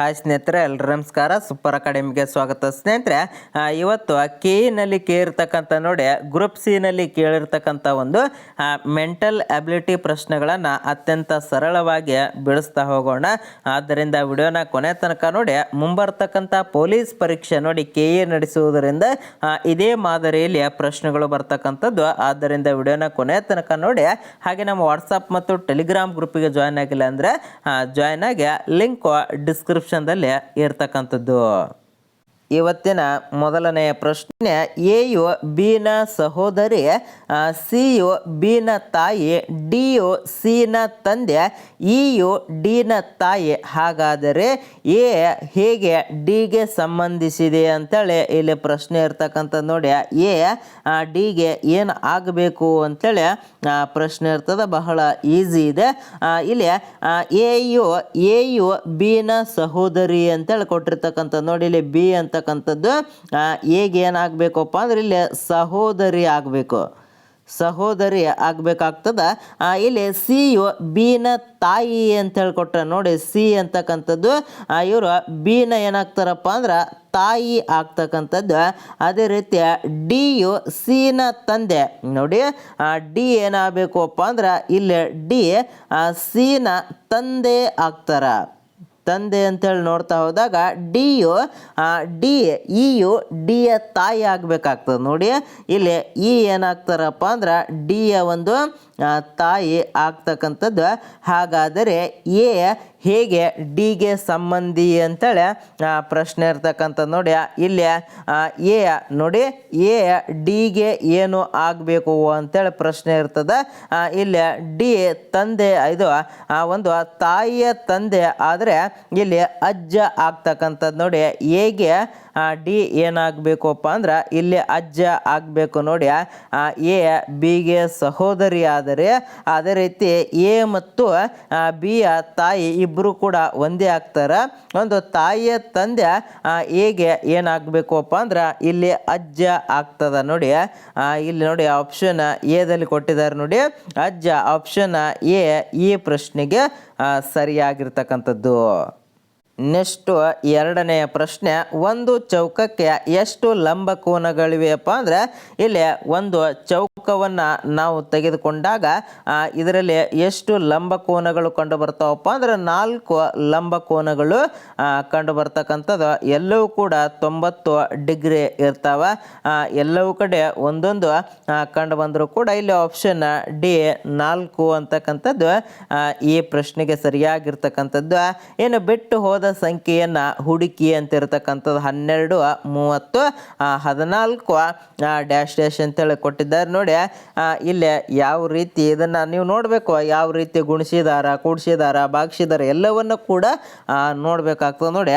Hi ಸ್ನೇಹಿತರೆ, ಎಲ್ಲರೂ ನಮಸ್ಕಾರ. ಸೂಪರ್ ಅಕಾಡೆಮಿಗೆ ಸ್ವಾಗತ ಸ್ನೇಹಿತರೆ. ಇವತ್ತು ಕೆ ನಲ್ಲಿ ಕೇಳಿರ್ತಕ್ಕಂಥ ನೋಡಿ ಗ್ರೂಪ್ ಸಿ ನಲ್ಲಿ ಕೇಳಿರ್ತಕ್ಕಂಥ ಒಂದು ಮೆಂಟಲ್ ಅಬಿಲಿಟಿ ಪ್ರಶ್ನೆಗಳನ್ನು ಅತ್ಯಂತ ಸರಳವಾಗಿ ಬಿಡಿಸ್ತಾ ಹೋಗೋಣ. ಆದ್ದರಿಂದ ವಿಡಿಯೋನ ಕೊನೆ ತನಕ ನೋಡಿ. ಮುಂಬರ್ತಕ್ಕಂಥ ಪೊಲೀಸ್ ಪರೀಕ್ಷೆ ನೋಡಿ ಕೆ ಎ ನಡೆಸುವುದರಿಂದ ಇದೇ ಮಾದರಿಯಲ್ಲಿ ಪ್ರಶ್ನೆಗಳು ಬರ್ತಕ್ಕಂಥದ್ದು. ಆದ್ದರಿಂದ ವಿಡಿಯೋನ ಕೊನೆ ತನಕ ನೋಡಿ. ಹಾಗೆ ನಮ್ಮ ವಾಟ್ಸಪ್ ಮತ್ತು ಟೆಲಿಗ್ರಾಮ್ ಗ್ರೂಪಿಗೆ ಜಾಯ್ನ್ ಆಗಿಲ್ಲ ಅಂದರೆ ಜಾಯ್ನ್ ಆಗಿ ಲಿಂಕ್ ಡಿಸ್ಕ್ರಿಪ್ಷನ್ದಲ್ಲಿ ಇರ್ತಕ್ಕಂಥದ್ದು. ಇವತ್ತಿನ ಮೊದಲನೆಯ ಪ್ರಶ್ನೆ, ಎಯು ಬಿನ ಸಹೋದರಿ, ಸಿಯು ಬಿನ ತಾಯಿ, ಡಿಯು ಸಿನ ತಂದೆ, ಇಯು ಡಿನ ತಾಯಿ. ಹಾಗಾದರೆ ಎ ಹೇಗೆ ಡಿಗೆ ಸಂಬಂಧಿಸಿದೆ ಅಂತೇಳಿ ಇಲ್ಲಿ ಪ್ರಶ್ನೆ ಇರ್ತಕ್ಕಂಥದ್ದು ನೋಡಿ. ಎ ಡಿಗೆ ಏನು ಆಗಬೇಕು ಅಂತೇಳಿ ಪ್ರಶ್ನೆ ಇರ್ತದೆ. ಬಹಳ ಈಸಿ ಇದೆ. ಇಲ್ಲಿ ಎಯು ಬಿನ ಸಹೋದರಿ ಅಂತೇಳಿ ಕೊಟ್ಟಿರ್ತಕ್ಕಂಥದ್ದು ನೋಡಿ. ಇಲ್ಲಿ ಬಿ ಅಂತಕ್ಕಂಥದ್ದು ಹೇಗೆ ಏನಾಗಬೇಕಪ್ಪ ಅಂದ್ರೆ ಇಲ್ಲಿ ಸಹೋದರಿ ಆಗಬೇಕು, ಸಹೋದರಿ ಆಗಬೇಕಾಗ್ತದ. ಇಲ್ಲಿ ಸಿ ಯು ಬಿನ ತಾಯಿ ಅಂತ ಹೇಳ್ಕೊಟ್ರೆ ನೋಡಿ. ಸಿ ಅಂತಕ್ಕಂಥದ್ದು ಇವರು ಬಿನ ಏನಾಗ್ತಾರಪ್ಪ ಅಂದ್ರೆ ತಾಯಿ ಆಗ್ತಕ್ಕಂಥದ್ದು. ಅದೇ ರೀತಿ ಡಿ ಯು ಸಿನ ತಂದೆ ನೋಡಿ. ಡಿ ಏನಾಗಬೇಕಪ್ಪ ಅಂದ್ರೆ ಇಲ್ಲಿ ಡಿ ಸಿನ ತಂದೆ ಆಗ್ತಾರ, ತಂದೆ ಅಂತೇಳಿ ನೋಡ್ತಾ ಹೋದಾಗ ಡಿಯು ಇಯು ಡಿಯ ತಾಯಿ ಆಗಬೇಕಾಗ್ತದೆ ನೋಡಿ. ಇಲ್ಲಿ ಇ ಏನಾಗ್ತಾರಪ್ಪ ಅಂದ್ರೆ ಡಿಯ ಒಂದು ತಾಯಿ ಆಗ್ತಕ್ಕಂಥದ್ದು. ಹಾಗಾದರೆ ಎ ಹೇಗೆ ಡಿಗೆ ಸಂಬಂಧಿ ಅಂತೇಳಿ ಪ್ರಶ್ನೆ ಇರ್ತಕ್ಕಂಥದ್ದು ನೋಡಿ. ಇಲ್ಲಿ ಎ ನೋಡಿ, ಎ ಡಿಗೆ ಏನು ಆಗಬೇಕು ಅಂತೇಳಿ ಪ್ರಶ್ನೆ ಇರ್ತದೆ. ಇಲ್ಲಿ ಡಿ ತಂದೆ, ಇದು ಒಂದು ತಾಯಿಯ ತಂದೆ ಆದರೆ ಇಲ್ಲಿ ಅಜ್ಜ ಆಗ್ತಕ್ಕಂಥದ್ದು ನೋಡಿ. ಎಗೆ ಡಿ ಏನಾಗಬೇಕಪ್ಪ ಅಂದ್ರೆ ಇಲ್ಲಿ ಅಜ್ಜ ಆಗಬೇಕು ನೋಡಿ. ಎ ಬಿಗೆ ಸಹೋದರಿ ಆದರೆ ಅದೇ ರೀತಿ ಎ ಮತ್ತು ಬಿಯ ತಾಯಿ ಇಬ್ಬರು ಕೂಡ ಒಂದೇ ಆಗ್ತಾರೆ. ಒಂದು ತಾಯಿಯ ತಂದೆ ಹೇಗೆ ಏನಾಗಬೇಕಪ್ಪ ಅಂದ್ರೆ ಇಲ್ಲಿ ಅಜ್ಜ ಆಗ್ತದ ನೋಡಿ. ಇಲ್ಲಿ ನೋಡಿ ಆಪ್ಷನ್ ಎದಲ್ಲಿ ಕೊಟ್ಟಿದ್ದಾರೆ ನೋಡಿ, ಅಜ್ಜ. ಆಪ್ಷನ್ ಎ ಈ ಪ್ರಶ್ನೆಗೆ ಸರಿಯಾಗಿರ್ತಕ್ಕಂಥದ್ದು. ನೆಕ್ಸ್ಟು ಎರಡನೆಯ ಪ್ರಶ್ನೆ, ಒಂದು ಚೌಕಕ್ಕೆ ಎಷ್ಟು ಲಂಬಕೋನಗಳಿವೆಯಪ್ಪ ಅಂದರೆ ಇಲ್ಲಿ ಒಂದು ಚೌಕವನ್ನು ನಾವು ತೆಗೆದುಕೊಂಡಾಗ ಇದರಲ್ಲಿ ಎಷ್ಟು ಲಂಬಕೋನಗಳು ಕಂಡು ಬರ್ತಾವಪ್ಪ ಅಂದ್ರೆ 4 ಲಂಬಕೋನಗಳು ಕಂಡು ಬರ್ತಕ್ಕಂಥದ್ದು. ಎಲ್ಲವೂ ಕೂಡ 90 ಡಿಗ್ರಿ ಇರ್ತಾವ. ಎಲ್ಲವೂ ಕಡೆ ಒಂದೊಂದು ಕಂಡು ಬಂದರೂ ಕೂಡ ಇಲ್ಲಿ ಆಪ್ಷನ್ ಡಿ 4 ಅಂತಕ್ಕಂಥದ್ದು ಈ ಪ್ರಶ್ನೆಗೆ ಸರಿಯಾಗಿರ್ತಕ್ಕಂಥದ್ದು. ಏನು ಬಿಟ್ಟು ಹೋದ ಸಂಖ್ಯೆಯನ್ನು ಹುಡುಕಿ ಅಂತ ಇರತಕ್ಕಂಥದ್ದು 12, 30, 14 ಡ್ಯಾಶ್ ಡ್ಯಾಶ್ ಅಂತೇಳಿ ಕೊಟ್ಟಿದ್ದಾರೆ ನೋಡಿ. ಇಲ್ಲಿ ಯಾವ ರೀತಿ ಇದನ್ನು ನೀವು ನೋಡಬೇಕು, ಯಾವ ರೀತಿ ಗುಣಿಸಿದಾರ, ಕೂಡಿಸಿದಾರ, ಭಾಗಿಸಿದಾರ ಎಲ್ಲವನ್ನು ಕೂಡ ನೋಡಬೇಕಾಗ್ತದೆ ನೋಡಿ.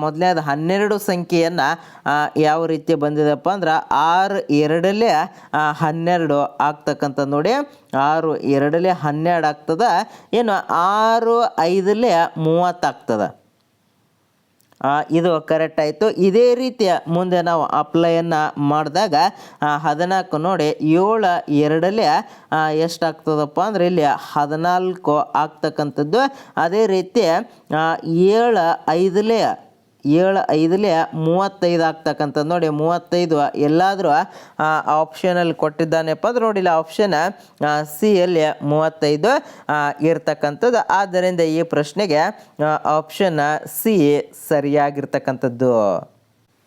ಮೊದಲನೇದು 12 ಸಂಖ್ಯೆಯನ್ನು ಯಾವ ರೀತಿ ಬಂದಿದೆಪ್ಪ ಅಂದ್ರೆ 6 2 12 ಆಗ್ತಕ್ಕಂಥದ್ದು ನೋಡಿ. 6 2 12 ಆಗ್ತದೆ. ಏನು 6 5 30 ಆಗ್ತದೆ. ಇದು ಕರೆಕ್ಟ್ ಆಯಿತು. ಇದೇ ರೀತಿಯ ಮುಂದೆ ನಾವು ಅಪ್ಲೈಯನ್ನು ಮಾಡಿದಾಗ 14 ನೋಡಿ. 7 2 ಎಷ್ಟಾಗ್ತದಪ್ಪ ಅಂದರೆ ಇಲ್ಲಿ 14 ಆಗ್ತಕ್ಕಂಥದ್ದು. ಅದೇ ರೀತಿ 7 5 35 ಆಗ್ತಕ್ಕಂಥದ್ದು ನೋಡಿ. 35 ಎಲ್ಲಾದರೂ ಆಪ್ಷನಲ್ಲಿ ಕೊಟ್ಟಿದ್ದಾನೆಪ್ಪ ಅಂದ್ರೆ ನೋಡಿ, ಇಲ್ಲಿ ಆಪ್ಷನ್ ಸಿ ಯಲ್ಲಿ 35 ಇರ್ತಕ್ಕಂಥದ್ದು. ಆದ್ದರಿಂದ ಈ ಪ್ರಶ್ನೆಗೆ ಆಪ್ಷನ್ ಸಿ ಸರಿಯಾಗಿರ್ತಕ್ಕಂಥದ್ದು.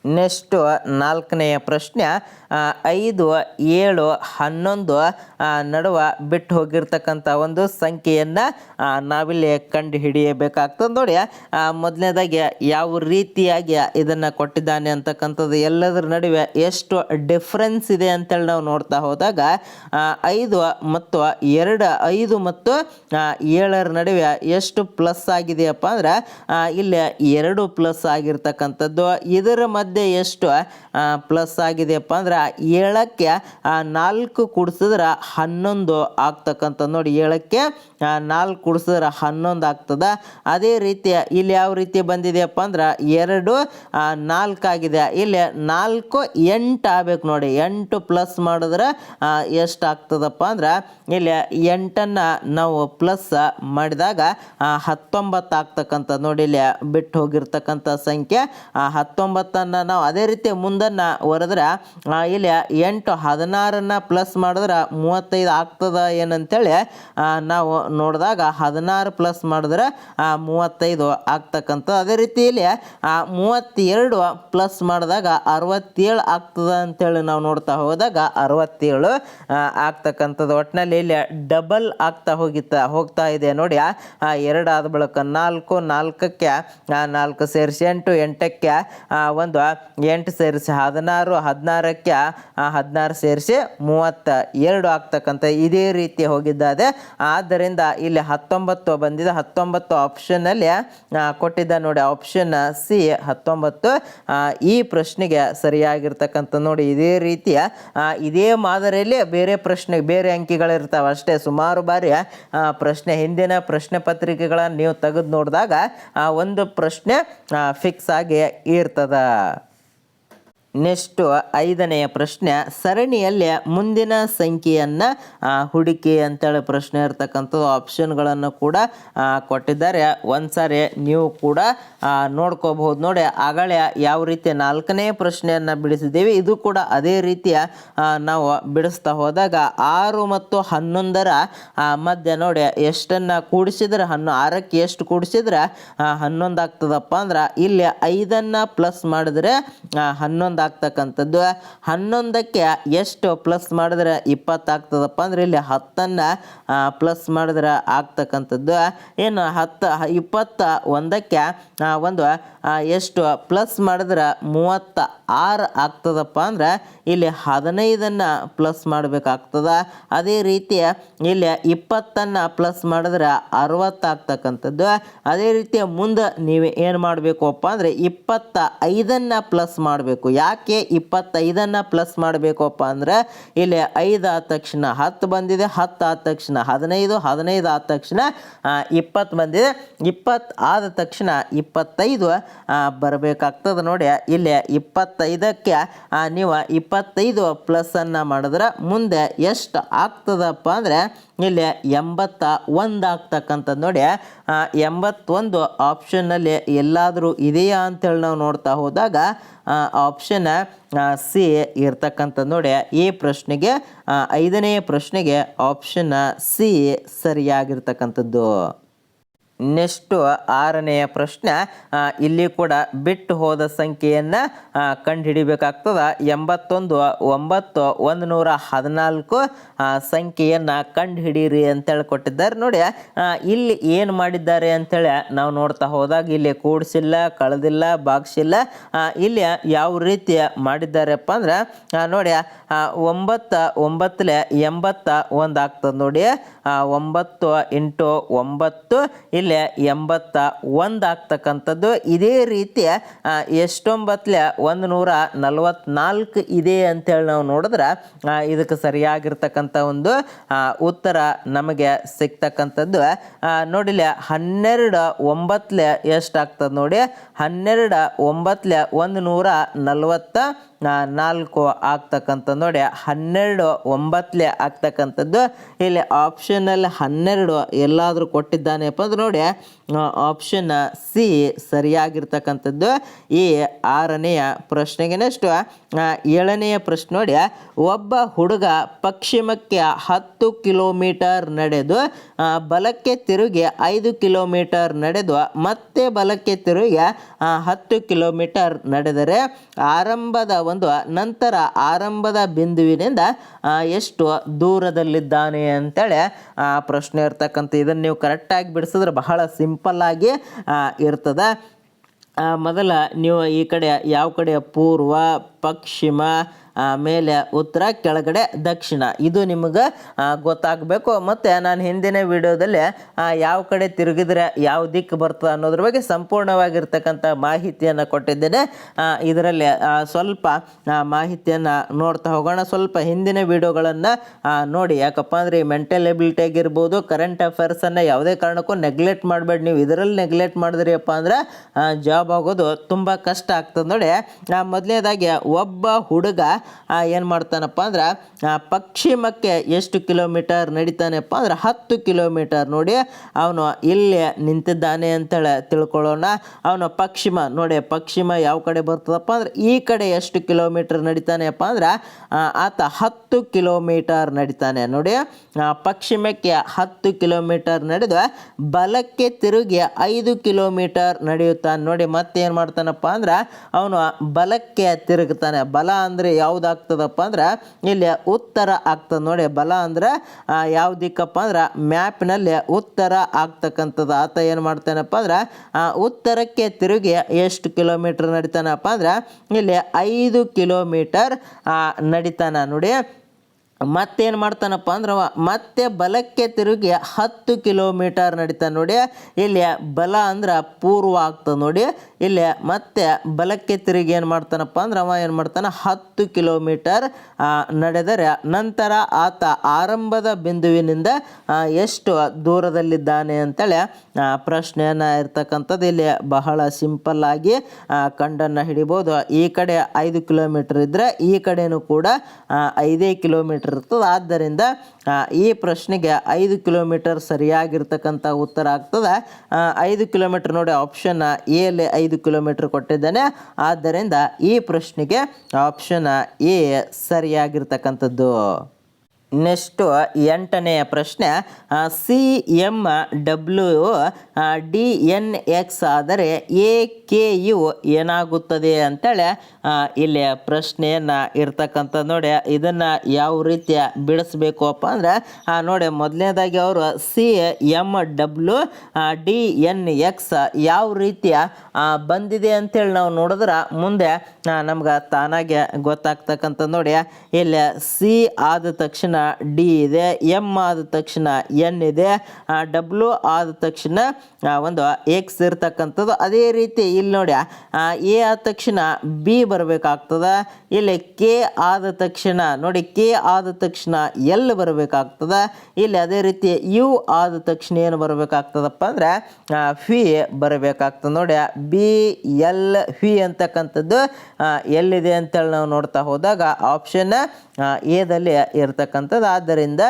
ನೆಕ್ಸ್ಟು ನಾಲ್ಕನೆಯ ಪ್ರಶ್ನೆ, 5 7 11 ನಡುವ ಬಿಟ್ಟು ಹೋಗಿರ್ತಕ್ಕಂಥ ಒಂದು ಸಂಖ್ಯೆಯನ್ನು ನಾವಿಲ್ಲಿ ಕಂಡು ಹಿಡಿಯಬೇಕಾಗ್ತದೆ ನೋಡಿ. ಮೊದಲನೇದಾಗಿ ಯಾವ ರೀತಿಯಾಗಿ ಇದನ್ನು ಕೊಟ್ಟಿದ್ದಾನೆ ಅಂತಕ್ಕಂಥದ್ದು, ಎಲ್ಲದರ ನಡುವೆ ಎಷ್ಟು ಡಿಫ್ರೆನ್ಸ್ ಇದೆ ಅಂತೇಳಿ ನಾವು ನೋಡ್ತಾ ಹೋದಾಗ 5 ಮತ್ತು 5 ಮತ್ತು 7 ನಡುವೆ ಎಷ್ಟು ಪ್ಲಸ್ ಆಗಿದೆಯಪ್ಪ ಅಂದ್ರೆ ಇಲ್ಲಿ 2 ಪ್ಲಸ್ ಆಗಿರ್ತಕ್ಕಂಥದ್ದು. ಇದರ ಮಧ್ಯೆ ಮಧ್ಯೆ ಎಷ್ಟು ಪ್ಲಸ್ ಆಗಿದೆಯಪ್ಪ ಅಂದ್ರೆ 7ಕ್ಕೆ 4 ಕೂಡಿಸಿದ್ರೆ 11 ಆಗ್ತಕ್ಕಂಥ ನೋಡಿ. 7ಕ್ಕೆ 4 ಕೂಡಿಸಿದ್ರೆ 11 ಆಗ್ತದೆ. ಅದೇ ರೀತಿ ಇಲ್ಲಿ ಯಾವ ರೀತಿ ಬಂದಿದೆಯಪ್ಪ ಅಂದ್ರೆ 2 4 ಆಗಿದೆ. ಇಲ್ಲಿ 4 8 ಆಗ್ಬೇಕು ನೋಡಿ. 8 ಪ್ಲಸ್ ಮಾಡಿದ್ರೆ ಎಷ್ಟು ಆಗ್ತದಪ್ಪ ಅಂದ್ರೆ ಇಲ್ಲಿ 8ನ್ನು ನಾವು ಪ್ಲಸ್ ಮಾಡಿದಾಗ 19 ಆಗ್ತಕ್ಕಂಥ ನೋಡಿ. ಇಲ್ಲಿ ಬಿಟ್ಟು ಹೋಗಿರ್ತಕ್ಕಂಥ ಸಂಖ್ಯೆ 19ನ್ನು ನಾವು ಅದೇ ರೀತಿ ಮುಂದನ್ನು ಹೊರದ್ರೆ ಇಲ್ಲಿ 8 16ನ್ನು ಪ್ಲಸ್ ಮಾಡಿದ್ರೆ 35 ಆಗ್ತದ ಏನಂತೇಳಿ ನಾವು ನೋಡಿದಾಗ 16 ಪ್ಲಸ್ ಮಾಡಿದ್ರೆ 35 ಆಗ್ತಕ್ಕಂಥ. ಅದೇ ರೀತಿ ಇಲ್ಲಿ 32 ಪ್ಲಸ್ ಮಾಡಿದಾಗ 67 ಆಗ್ತದ ಅಂತೇಳಿ ನಾವು ನೋಡ್ತಾ ಹೋದಾಗ 67 ಆಗ್ತಕ್ಕಂಥದ್ದು. ಒಟ್ಟಿನಲ್ಲಿ ಇಲ್ಲಿ ಡಬಲ್ ಆಗ್ತಾ ಹೋಗ್ತಾ ಇದೆ ನೋಡಿ. 2 ಆದ ಬಳಿಕ 4, 4ಕ್ಕೆ 4 ಸೇರಿಸಿ 8, 8ಕ್ಕೆ 8 ಸೇರಿಸಿ 16, 16ಕ್ಕೆ 16 ಸೇರಿಸಿ 32 ಆಗ್ತಕ್ಕಂಥ ಇದೇ ರೀತಿ ಹೋಗಿದ್ದಾದೆ. ಆದ್ದರಿಂದ ಇಲ್ಲಿ 19 ಬಂದಿದೆ. 19 ಆಪ್ಷನ್ನಲ್ಲಿ ಕೊಟ್ಟಿದ್ದ ನೋಡಿ. ಆಪ್ಷನ್ ಸಿ 19 ಈ ಪ್ರಶ್ನೆಗೆ ಸರಿಯಾಗಿರ್ತಕ್ಕಂಥ ನೋಡಿ. ಇದೇ ರೀತಿಯ ಇದೇ ಮಾದರಿಯಲ್ಲಿ ಬೇರೆ ಪ್ರಶ್ನೆ ಬೇರೆ ಅಂಕಿಗಳಿರ್ತಾವೆ ಅಷ್ಟೇ. ಸುಮಾರು ಬಾರಿ ಪ್ರಶ್ನೆ ಹಿಂದಿನ ಪ್ರಶ್ನೆ ಪತ್ರಿಕೆಗಳನ್ನು ನೀವು ತೆಗೆದು ನೋಡಿದಾಗ ಒಂದು ಪ್ರಶ್ನೆ ಫಿಕ್ಸ್ ಆಗಿ ಇರ್ತದ. ನೆಕ್ಸ್ಟು 5ನೆಯ ಪ್ರಶ್ನೆ, ಸರಣಿಯಲ್ಲಿ ಮುಂದಿನ ಸಂಖ್ಯೆಯನ್ನು ಹುಡುಕಿ ಅಂತೇಳಿ ಪ್ರಶ್ನೆ ಇರ್ತಕ್ಕಂಥದ್ದು. ಆಪ್ಷನ್ಗಳನ್ನು ಕೂಡ ಕೊಟ್ಟಿದ್ದಾರೆ. ಒಂದ್ಸಾರಿ ನೀವು ಕೂಡ ನೋಡ್ಕೋಬಹುದು ನೋಡಿ. ಆಗಲೇ ಯಾವ ರೀತಿ 4ನೇ ಪ್ರಶ್ನೆಯನ್ನು ಬಿಡಿಸಿದ್ದೀವಿ, ಇದು ಕೂಡ ಅದೇ ರೀತಿಯ ನಾವು ಬಿಡಿಸ್ತಾ ಹೋದಾಗ 6 ಮತ್ತು 11ರ ಮಧ್ಯೆ ನೋಡಿ ಎಷ್ಟನ್ನು ಕೂಡಿಸಿದ್ರೆ 6ಕ್ಕೆ ಎಷ್ಟು ಕೂಡಿಸಿದ್ರೆ 11 ಆಗ್ತದಪ್ಪ ಅಂದ್ರೆ ಇಲ್ಲಿ 5ನ್ನು ಪ್ಲಸ್ ಮಾಡಿದ್ರೆ 11 ಆಗ್ತಕ್ಕಂಥದ್ದು. 11ಕ್ಕೆ ಎಷ್ಟು ಪ್ಲಸ್ ಮಾಡಿದ್ರೆ 20 ಆಗ್ತದಪ್ಪ ಅಂದ್ರೆ ಇಲ್ಲಿ 10ನ್ನು ಪ್ಲಸ್ ಮಾಡಿದ್ರೆ ಆಗ್ತಕ್ಕಂಥದ್ದು. ಏನು 21ಕ್ಕೆ ಎಷ್ಟು ಪ್ಲಸ್ ಮಾಡಿದ್ರೆ 36 ಆಗ್ತದಪ್ಪ ಅಂದ್ರೆ ಇಲ್ಲಿ 15ನ್ನು ಪ್ಲಸ್ ಮಾಡಬೇಕಾಗ್ತದ. ಅದೇ ರೀತಿ ಇಲ್ಲಿ 20ನ್ನು ಪ್ಲಸ್ ಮಾಡಿದ್ರೆ 60 ಆಗ್ತಕ್ಕಂಥದ್ದು. ಅದೇ ರೀತಿ ಮುಂದೆ ನೀವು ಏನು ಮಾಡಬೇಕಪ್ಪ ಅಂದರೆ 25ನ್ನು ಪ್ಲಸ್ ಮಾಡಬೇಕು. ಯಾಕೆ 25ನ್ನು ಪ್ಲಸ್ ಮಾಡಬೇಕಪ್ಪ ಅಂದರೆ ಇಲ್ಲಿ 5 ಆದ ತಕ್ಷಣ 10 ಬಂದಿದೆ, 10 ಆದ ತಕ್ಷಣ 15, 15 ಆದ ತಕ್ಷಣ 20 ಬಂದಿದೆ, 20 ಆದ ತಕ್ಷಣ 25 ಬರಬೇಕಾಗ್ತದೆ ನೋಡಿ. ಇಲ್ಲಿ 25ಕ್ಕೆ ನೀವು 25 ಪ್ಲಸ್ಸನ್ನು ಮಾಡಿದ್ರೆ ಮುಂದೆ ಎಷ್ಟು ಆಗ್ತದಪ್ಪ ಅಂದರೆ ಇಲ್ಲಿ 81 ಆಗ್ತಕ್ಕಂಥದ್ದು ನೋಡಿ. 81 ಆಪ್ಷನ್ನಲ್ಲಿ ಎಲ್ಲಾದರೂ ಇದೆಯಾ ಅಂತೇಳಿ ನಾವು ನೋಡ್ತಾ ಹೋದಾಗ ಆಪ್ಷನ್ ಸಿ ಇರ್ತಕ್ಕಂಥದ್ದು ನೋಡಿ. ಈ ಪ್ರಶ್ನೆಗೆ 5ನೇ ಪ್ರಶ್ನೆಗೆ ಆಪ್ಷನ್ ಸಿ ಸರಿಯಾಗಿರ್ತಕ್ಕಂಥದ್ದು. ನೆಕ್ಸ್ಟು 6ನೆಯ ಪ್ರಶ್ನೆ, ಇಲ್ಲಿ ಕೂಡ ಬಿಟ್ಟು ಹೋದ ಸಂಖ್ಯೆಯನ್ನು ಕಂಡುಹಿಡಿಬೇಕಾಗ್ತದೆ. 81, 9, 114 ಸಂಖ್ಯೆಯನ್ನು ಕಂಡುಹಿಡೀರಿ ಅಂತೇಳಿ ಕೊಟ್ಟಿದ್ದಾರೆ ನೋಡಿ. ಇಲ್ಲಿ ಏನು ಮಾಡಿದ್ದಾರೆ ಅಂಥೇಳಿ ನಾವು ನೋಡ್ತಾ ಹೋದಾಗ ಇಲ್ಲಿ ಕೂಡಿಸಿಲ್ಲ, ಕಳೆದಿಲ್ಲ, ಭಾಗಿಸಿಲ್ಲ. ಇಲ್ಲಿ ಯಾವ ರೀತಿ ಮಾಡಿದ್ದಾರಪ್ಪ ಅಂದ್ರೆ ನೋಡಿ 9 9ಲೆ 81 ಆಗ್ತದೆ ನೋಡಿ. 9 × 9 ಇಲ್ಲಿ 81 ಆಗ್ತಕ್ಕಂಥದ್ದು. ಇದೇ ರೀತಿ ಎಷ್ಟೊಂಬತ್ತಲೆ 144 ಇದೆ ಅಂತೇಳಿ ನಾವು ನೋಡಿದ್ರೆ ಇದಕ್ಕೆ ಸರಿಯಾಗಿರ್ತಕ್ಕಂಥ ಒಂದು ಉತ್ತರ ನಮಗೆ ಸಿಗ್ತಕ್ಕಂಥದ್ದು ನೋಡಿಲ್ಲ. 12 9ಲೆ ಎಷ್ಟಾಗ್ತದೆ ನೋಡಿ. 12 9ಲೆ 144 ಆಗ್ತಕ್ಕಂಥ ನೋಡಿ. 12 9ಲೆ ಆಗ್ತಕ್ಕಂಥದ್ದು. ಇಲ್ಲಿ ಆಪ್ಷನಲ್ಲಿ 12 ಎಲ್ಲಾದರೂ ಕೊಟ್ಟಿದ್ದಾನೆಪ್ಪ ಅಂದ್ರೆ ನೋಡಿ ಆಪ್ಷನ್ ಸಿ ಸರಿಯಾಗಿರ್ತಕ್ಕಂಥದ್ದು ಈ 6ನೆಯ ಪ್ರಶ್ನೆಗೆ. ನೆಕ್ಸ್ಟ್ 7ನೆಯ ಪ್ರಶ್ನೆ ನೋಡಿ. ಒಬ್ಬ ಹುಡುಗ ಪಶ್ಚಿಮಕ್ಕೆ 10 ಕಿಲೋಮೀಟರ್ ನಡೆದು ಬಲಕ್ಕೆ ತಿರುಗಿ 5 ಕಿಲೋಮೀಟರ್ ನಡೆದು ಮತ್ತೆ ಬಲಕ್ಕೆ ತಿರುಗಿ 10 ಕಿಲೋಮೀಟರ್ ನಡೆದರೆ ನಂತರ ಆರಂಭದ ಬಿಂದುವಿನಿಂದ ಎಷ್ಟು ದೂರದಲ್ಲಿದ್ದಾನೆ ಅಂತೇಳಿ ಪ್ರಶ್ನೆ ಇರ್ತಕ್ಕಂಥ. ಇದನ್ನು ನೀವು ಕರೆಕ್ಟಾಗಿ ಬಿಡಿಸಿದ್ರೆ ಬಹಳ ಸಿಂಪಲ್ಲಾಗಿ ಇರ್ತದೆ. ಮೊದಲ ನೀವು ಈ ಕಡೆ ಯಾವ ಕಡೆ ಪೂರ್ವ ಪಶ್ಚಿಮ, ಮೇಲೆ ಉತ್ತರ, ಕೆಳಗಡೆ ದಕ್ಷಿಣ. ಇದು ನಿಮಗೆ ಗೊತ್ತಾಗಬೇಕು. ಮತ್ತು ನಾನು ಹಿಂದಿನ ವಿಡಿಯೋದಲ್ಲಿ ಯಾವ ಕಡೆ ತಿರುಗಿದ್ರೆ ಯಾವ ದಿಕ್ಕು ಬರ್ತದೆ ಅನ್ನೋದ್ರ ಬಗ್ಗೆ ಸಂಪೂರ್ಣವಾಗಿರ್ತಕ್ಕಂಥ ಮಾಹಿತಿಯನ್ನು ಕೊಟ್ಟಿದ್ದೇನೆ. ಇದರಲ್ಲಿ ಸ್ವಲ್ಪ ಮಾಹಿತಿಯನ್ನು ನೋಡ್ತಾ ಹೋಗೋಣ. ಸ್ವಲ್ಪ ಹಿಂದಿನ ವಿಡಿಯೋಗಳನ್ನು ನೋಡಿ. ಯಾಕಪ್ಪ ಅಂದರೆ ಈ ಮೆಂಟಲ್ ಎಬಿಲಿಟಿ ಆಗಿರ್ಬೋದು, ಕರೆಂಟ್ ಅಫೇರ್ಸನ್ನು ಯಾವುದೇ ಕಾರಣಕ್ಕೂ ನೆಗ್ಲೆಕ್ಟ್ ಮಾಡಬೇಡಿ. ನೀವು ಇದರಲ್ಲಿ ನೆಗ್ಲೆಕ್ಟ್ ಮಾಡಿದ್ರಿಯಪ್ಪ ಅಂದರೆ ಜಾಬ್ ಆಗೋದು ತುಂಬ ಕಷ್ಟ ಆಗ್ತದೆ. ನೋಡಿ, ಮೊದಲನೇದಾಗಿ ಒಬ್ಬ ಹುಡುಗ ಏನು ಮಾಡ್ತಾನಪ್ಪ ಅಂದ್ರೆ ಪಶ್ಚಿಮಕ್ಕೆ ಎಷ್ಟು ಕಿಲೋಮೀಟರ್ ನಡಿತಾನೆಪ್ಪ ಅಂದ್ರೆ 10 ಕಿಲೋಮೀಟರ್. ನೋಡಿ, ಅವನು ಇಲ್ಲಿ ನಿಂತಿದ್ದಾನೆ ಅಂತೇಳಿ ತಿಳ್ಕೊಳ್ಳೋಣ. ಅವನು ಪಶ್ಚಿಮ, ನೋಡಿ ಪಶ್ಚಿಮ ಯಾವ ಕಡೆ ಬರ್ತದಪ್ಪ ಅಂದ್ರೆ ಈ ಕಡೆ ಎಷ್ಟು ಕಿಲೋಮೀಟರ್ ನಡಿತಾನೆಪ್ಪ ಅಂದ್ರೆ ಆತ 10 ಕಿಲೋಮೀಟರ್ ನಡಿತಾನೆ. ನೋಡಿ, ಪಶ್ಚಿಮಕ್ಕೆ 10 ಕಿಲೋಮೀಟರ್ ನಡೆದು ಬಲಕ್ಕೆ ತಿರುಗಿ 5 ಕಿಲೋಮೀಟರ್ ನಡೆಯುತ್ತಾನೆ. ನೋಡಿ, ಮತ್ತೇನು ಮಾಡ್ತಾನಪ್ಪ ಅಂದ್ರೆ ಅವನು ಬಲಕ್ಕೆ ತಿರುಗುತ್ತಾನೆ. ಬಲ ಅಂದರೆ ಯಾವುದಾಗ್ತದಪ್ಪ ಅಂದ್ರೆ ಇಲ್ಲಿ ಉತ್ತರ ಆಗ್ತದೆ. ನೋಡಿ, ಬಲ ಅಂದ್ರೆ ಯಾವ ದಿಕ್ಕಪ್ಪ ಅಂದ್ರೆ ಮ್ಯಾಪ್ನಲ್ಲಿ ಉತ್ತರ ಆಗ್ತಕ್ಕಂಥದ್ದು. ಆತ ಏನು ಮಾಡ್ತಾನಪ್ಪ ಅಂದ್ರೆ ಉತ್ತರಕ್ಕೆ ತಿರುಗಿ ಎಷ್ಟು ಕಿಲೋಮೀಟರ್ ನಡಿತಾನಪ್ಪ ಅಂದ್ರೆ ಇಲ್ಲಿ 5 ಕಿಲೋಮೀಟರ್ ನಡಿತಾನ. ನೋಡಿ, ಮತ್ತೇನು ಮಾಡ್ತಾನಪ್ಪ ಅಂದ್ರೆ ಮತ್ತೆ ಬಲಕ್ಕೆ ತಿರುಗಿ 10 ಕಿಲೋಮೀಟರ್ ನಡಿತಾನೆ. ನೋಡಿ, ಇಲ್ಲಿ ಬಲ ಅಂದ್ರೆ ಪೂರ್ವ ಆಗ್ತದೆ. ನೋಡಿ, ಇಲ್ಲಿ ಮತ್ತೆ ಬಲಕ್ಕೆ ತಿರುಗಿ ಏನು ಮಾಡ್ತಾನಪ್ಪ ಅಂದ್ರೆ ಅವ ಏನು ಮಾಡ್ತಾನೆ 10 ಕಿಲೋಮೀಟರ್ ನಡೆದರೆ ನಂತರ ಆತ ಆರಂಭದ ಬಿಂದುವಿನಿಂದ ಎಷ್ಟು ದೂರದಲ್ಲಿದ್ದಾನೆ ಅಂತೇಳಿ ಪ್ರಶ್ನೆಯನ್ನು ಇರ್ತಕ್ಕಂಥದ್ದು. ಇಲ್ಲಿ ಬಹಳ ಸಿಂಪಲ್ ಆಗಿ ಕಂಡನ್ನು ಹಿಡಿಬೋದು. ಈ ಕಡೆ 5 ಕಿಲೋಮೀಟರ್ ಇದ್ದರೆ ಈ ಕಡೆಯೂ ಕೂಡ 5 ಕಿಲೋಮೀಟರ್ ಇರ್ತದೆ. ಆದ್ದರಿಂದ ಈ ಪ್ರಶ್ನೆಗೆ 5 ಕಿಲೋಮೀಟರ್ ಸರಿಯಾಗಿರ್ತಕ್ಕಂಥ ಉತ್ತರ ಆಗ್ತದೆ. 5 ಕಿಲೋಮೀಟರ್. ನೋಡಿ, ಆಪ್ಷನ್ ಎ ಯಲ್ಲಿ 5 ಕಿಲೋಮೀಟರ್ ಕೊಟ್ಟಿದ್ದಾನೆ. ಆದ್ದರಿಂದ ಈ ಪ್ರಶ್ನೆಗೆ ಆಪ್ಷನ್ ಎ ಸರಿಯಾಗಿರ್ತಕ್ಕಂಥದ್ದು. ನೆಕ್ಸ್ಟು 8ನೇ ಪ್ರಶ್ನೆ, CMWDNX ಆದರೆ AKU ಏನಾಗುತ್ತದೆ ಅಂತೇಳಿ ಇಲ್ಲಿ ಪ್ರಶ್ನೆಯನ್ನು ಇರ್ತಕ್ಕಂಥದ್ದು. ನೋಡಿ, ಇದನ್ನು ಯಾವ ರೀತಿ ಬಿಡಿಸ್ಬೇಕು ಅಪ್ಪ ಅಂದ್ರೆ ನೋಡಿ, ಮೊದಲನೇದಾಗಿ ಅವರು CMWDNX ಯಾವ ರೀತಿಯ ಬಂದಿದೆ ಅಂತೇಳಿ ನಾವು ನೋಡಿದ್ರೆ ಮುಂದೆ ನಮ್ಗೆ ತಾನಾಗೆ ಗೊತ್ತಾಗ್ತಕ್ಕಂಥದ್ದು. ನೋಡಿ, ಇಲ್ಲಿ ಸಿ ಆದ ತಕ್ಷಣ ಡಿ ಇದೆ, ಎಮ್ ಆದ ತಕ್ಷಣ ಎನ್ ಇದೆ, ಡಬ್ಲ್ಯೂ ಆದ ತಕ್ಷಣ ಒಂದು ಎಕ್ಸ್ ಇರ್ತಕ್ಕಂಥದ್ದು. ಅದೇ ರೀತಿ ಇಲ್ಲಿ ನೋಡಿ, ಎ ಆದ ತಕ್ಷಣ ಬಿ ಬರಬೇಕಾಗ್ತದೆ. ಇಲ್ಲಿ ಕೆ ಆದ ತಕ್ಷಣ ನೋಡಿ, ಕೆ ಆದ ತಕ್ಷಣ ಎಲ್ ಬರಬೇಕಾಗ್ತದೆ. ಇಲ್ಲಿ ಅದೇ ರೀತಿ ಯು ಆದ ತಕ್ಷಣ ಏನು ಬರಬೇಕಾಗ್ತದಪ್ಪ ಅಂದ್ರೆ ಫಿ ಬರಬೇಕಾಗ್ತದೆ. ನೋಡಿ, ಬಿ ಎಲ್ ಫಿ ಅಂತಕ್ಕಂಥದ್ದು ಎಲ್ಲಿದೆ ಅಂತೇಳಿ ನಾವು ನೋಡ್ತಾ ಹೋದಾಗ ಆಪ್ಷನ್ ಎದಲ್ಲಿ ಇರ್ತಕ್ಕಂಥದ್ದು. ಆದ್ದರಿಂದ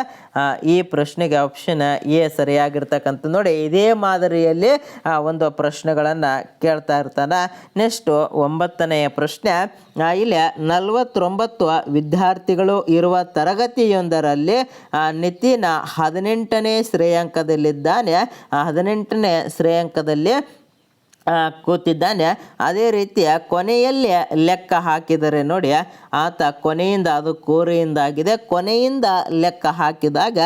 ಈ ಪ್ರಶ್ನೆಗೆ ಆಪ್ಷನ್ ಎ ಸರಿಯಾಗಿರ್ತಕ್ಕಂಥದ್ದು. ನೋಡಿ, ಇದೇ ಮಾದರಿಯಲ್ಲಿ ಒಂದು ಪ್ರಶ್ನೆಗಳನ್ನು ಕೇಳ್ತಾ ಇರ್ತಾನೆ. ನೆಕ್ಸ್ಟು 9ನೇ ಪ್ರಶ್ನೆ, ಇಲ್ಲಿ 49 ವಿದ್ಯಾರ್ಥಿಗಳು ಇರುವ ತರಗತಿಯೊಂದರಲ್ಲಿ ನಿತಿನ್ 18ನೇ ಶ್ರೇಯಾಂಕದಲ್ಲಿದ್ದಾನೆ. 18ನೇ ಶ್ರೇಯಾಂಕದಲ್ಲಿ ಕೂತಿದ್ದಾನೆ. ಅದೇ ರೀತಿಯ ಕೊನೆಯಲ್ಲಿ ಲೆಕ್ಕ ಹಾಕಿದರೆ ನೋಡಿ, ಆತ ಕೊನೆಯಿಂದ, ಅದು ಕೋರೆಯಿಂದ ಆಗಿದೆ, ಕೊನೆಯಿಂದ ಲೆಕ್ಕ ಹಾಕಿದಾಗ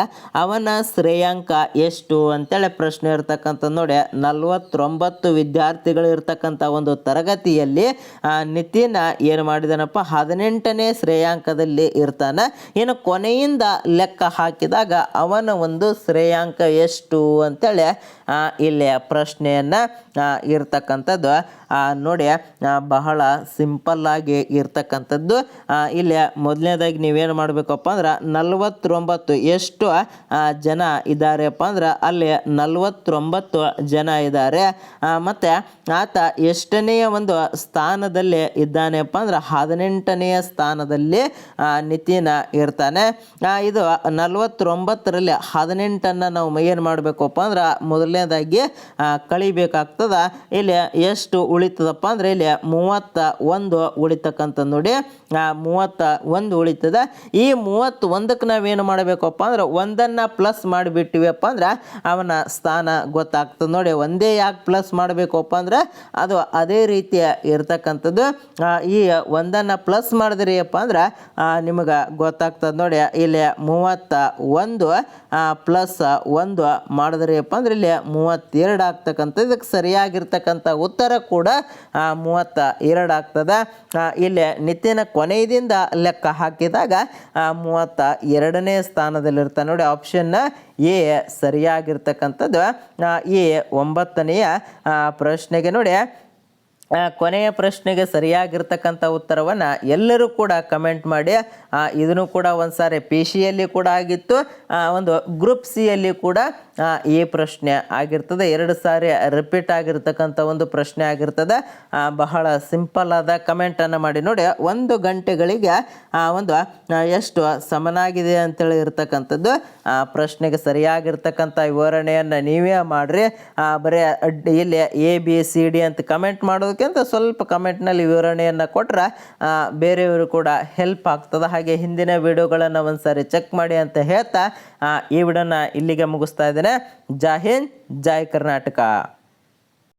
ಅವನ ಶ್ರೇಯಾಂಕ ಎಷ್ಟು ಅಂತೇಳಿ ಪ್ರಶ್ನೆ ಇರ್ತಕ್ಕಂಥದ್ದು. ನೋಡಿ, 49 ವಿದ್ಯಾರ್ಥಿಗಳು ಇರ್ತಕ್ಕಂಥ ಒಂದು ತರಗತಿಯಲ್ಲಿ ನಿತಿನ್ ಏನು ಮಾಡಿದಾನಪ್ಪ 18ನೇ ಶ್ರೇಯಾಂಕದಲ್ಲಿ ಇರ್ತಾನೆ. ಇನ್ನು ಕೊನೆಯಿಂದ ಲೆಕ್ಕ ಹಾಕಿದಾಗ ಅವನ ಒಂದು ಶ್ರೇಯಾಂಕ ಎಷ್ಟು ಅಂತೇಳಿ ಇಲ್ಲಿ ಪ್ರಶ್ನೆಯನ್ನು ಇರ್ತಕ್ಕಂಥದ್ದು. ನೋಡಿ, ಬಹಳ ಸಿಂಪಲ್ಲಾಗಿ ಇರ್ತಕ್ಕಂಥದ್ದು. ಇಲ್ಲಿ ಮೊದಲನೇದಾಗಿ ನೀವೇನು ಮಾಡಬೇಕಪ್ಪ ಅಂದ್ರೆ 49 ಎಷ್ಟು ಜನ ಇದ್ದಾರೆಪ್ಪ ಅಂದ್ರೆ ಅಲ್ಲಿ 49 ಜನ ಇದ್ದಾರೆ. ಮತ್ತು ಆತ ಎಷ್ಟನೆಯ ಒಂದು ಸ್ಥಾನದಲ್ಲಿ ಇದ್ದಾನೆಪ್ಪ ಅಂದ್ರೆ 18ನೆಯ ಸ್ಥಾನದಲ್ಲಿ ನಿತಿನ್ ಇರ್ತಾನೆ. ಇದು 49ರಲ್ಲಿ 18ಅನ್ನು ನಾವು ಏನು ಮಾಡಬೇಕಪ್ಪ ಅಂದ್ರೆ ಮೊದಲನೇದಾಗಿ ಕಳಿಬೇಕಾಗ್ತದೆ. ಇಲ್ಲಿ ಎಷ್ಟು ಉಳಿತದಪ್ಪ ಅಂದರೆ ಇಲ್ಲಿ 31 ಉಳಿತಕ್ಕಂಥದ್ದು. ನೋಡಿ, 31 ಉಳಿತದ. ಈ 31ಕ್ಕೆ ನಾವೇನು ಮಾಡಬೇಕಪ್ಪ ಅಂದ್ರೆ ಒಂದನ್ನು ಪ್ಲಸ್ ಮಾಡಿಬಿಟ್ಟಿವಪ್ಪ ಅಂದ್ರೆ ಅವನ ಸ್ಥಾನ ಗೊತ್ತಾಗ್ತದೆ. ನೋಡಿ, ಒಂದೇ ಯಾಕೆ ಪ್ಲಸ್ ಮಾಡಬೇಕಪ್ಪ ಅಂದ್ರೆ ಅದು ಅದೇ ರೀತಿಯ ಇರ್ತಕ್ಕಂಥದ್ದು. ಈ ಒಂದನ್ನು ಪ್ಲಸ್ ಮಾಡಿದ್ರಿಯಪ್ಪ ಅಂದ್ರೆ ನಿಮಗೆ ಗೊತ್ತಾಗ್ತದೆ. ನೋಡಿ, ಇಲ್ಲಿ 31 ಪ್ಲಸ್ 1 ಮಾಡಿದ್ರಿಯಪ್ಪ ಅಂದ್ರೆ ಇಲ್ಲಿ 32 ಆಗ್ತಕ್ಕಂಥದ್ದು. ಇದಕ್ಕೆ ಸರಿಯಾಗಿರ್ತಕ್ಕಂಥ ಆಗಿರ್ತಕ್ಕಂಥ ಉತ್ತರ ಕೂಡ 32 ಆಗ್ತದೆ. ಇಲ್ಲಿ ನಿತ್ಯನ ಕೊನೆಯದಿಂದ ಲೆಕ್ಕ ಹಾಕಿದಾಗ 32ನೇ ಸ್ಥಾನದಲ್ಲಿರ್ತಾನೆ ನೋಡಿ. ಆಪ್ಷನ್ ಎ ಸರಿಯಾಗಿರ್ತಕ್ಕಂಥದ್ದು. ಈ 9ನೆಯ ಪ್ರಶ್ನೆಗೆ ನೋಡಿ, ಕೊನೆಯ ಪ್ರಶ್ನೆಗೆ ಸರಿಯಾಗಿರ್ತಕ್ಕಂಥ ಉತ್ತರವನ್ನು ಎಲ್ಲರೂ ಕೂಡ ಕಮೆಂಟ್ ಮಾಡಿ. ಇದನ್ನು ಕೂಡ ಒಂದು ಸಾರಿ PCಯಲ್ಲಿ ಕೂಡ ಆಗಿತ್ತು, ಒಂದು ಗ್ರೂಪ್ ಸಿಯಲ್ಲಿ ಕೂಡ ಈ ಪ್ರಶ್ನೆ ಆಗಿರ್ತದೆ. 2 ಸಾರಿ ರಿಪೀಟ್ ಆಗಿರ್ತಕ್ಕಂಥ ಒಂದು ಪ್ರಶ್ನೆ ಆಗಿರ್ತದೆ. ಬಹಳ ಸಿಂಪಲ್ ಆದ ಕಮೆಂಟನ್ನು ಮಾಡಿ ನೋಡಿ. 1 ಗಂಟೆಗಳಿಗೆ ಒಂದು ಎಷ್ಟು ಸಮನಾಗಿದೆ ಅಂತೇಳಿ ಇರ್ತಕ್ಕಂಥದ್ದು ಪ್ರಶ್ನೆಗೆ ಸರಿಯಾಗಿರ್ತಕ್ಕಂಥ ವಿವರಣೆಯನ್ನು ನೀವೇ ಮಾಡಿರಿ. ಬರೀ ಇಲ್ಲಿ ABCD ಅಂತ ಕಮೆಂಟ್ ಮಾಡೋದಕ್ಕಿಂತ ಸ್ವಲ್ಪ ಕಮೆಂಟ್ನಲ್ಲಿ ವಿವರಣೆಯನ್ನು ಕೊಟ್ಟರೆ ಬೇರೆಯವರು ಕೂಡ ಹೆಲ್ಪ್ ಆಗ್ತದೆ. ಹಾಗೆ ಹಿಂದಿನ ವಿಡಿಯೋಗಳನ್ನು ಒಂದು ಸಾರಿ ಚೆಕ್ ಮಾಡಿ ಅಂತ ಹೇಳ್ತಾ ಈ ವಿಡಿಯೋನ ಇಲ್ಲಿಗೆ ಮುಗಿಸ್ತಾ ಇದ್ದೇನೆ. ಜೈ ಹಿಂದ್, ಜೈ ಕರ್ನಾಟಕ.